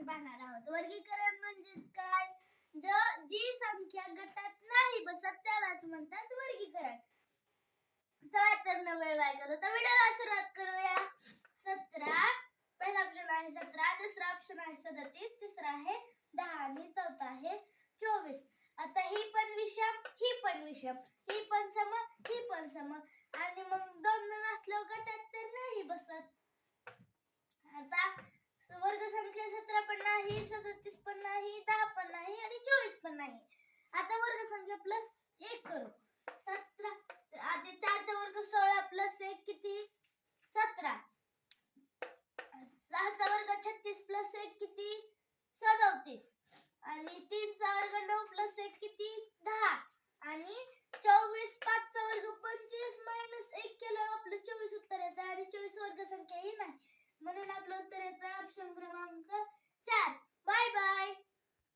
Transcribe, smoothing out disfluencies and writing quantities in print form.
पाहणार आहोत. वर्गीकरण म्हणजेच काय? जी संख्या गटात नाही बसत त्यालाच म्हणतात वर्गीकरण. चला तर न वेळ वाया करू तर व्हिडिओला सुरुवात करूया. 17 पहिला ऑप्शन आहे 17, दुसरा ऑप्शन आहे 37, तिसरा आहे 10 आणि चौथा आहे 24. आता ही पण विषम, ही पण विषम, ही पण सम, ही पण सम आणि मग दोन दोन असल्यावर गटात तर नाही बसत. आता वर्गसंख्या 17 पण नाही, 37 पण नाही, 10 पण नाही आणि 24 पण नाही. आता वर्गसंख्या प्लस 1 करू. 17 आधी 4 चा वर्ग 16 प्लस 1 किती? 17. 4 चा वर्ग 36 प्लस 1 किती? 37. आणि 3 चा वर्ग 9 प्लस 1 किती? 10. आणि 24 5 चा वर्ग 25 मायनस 1 केलं आपलं 24 उत्तर येतं आणि 24 वर्गसंख्या ही नाही म्हणून आपलं उत्तर येतं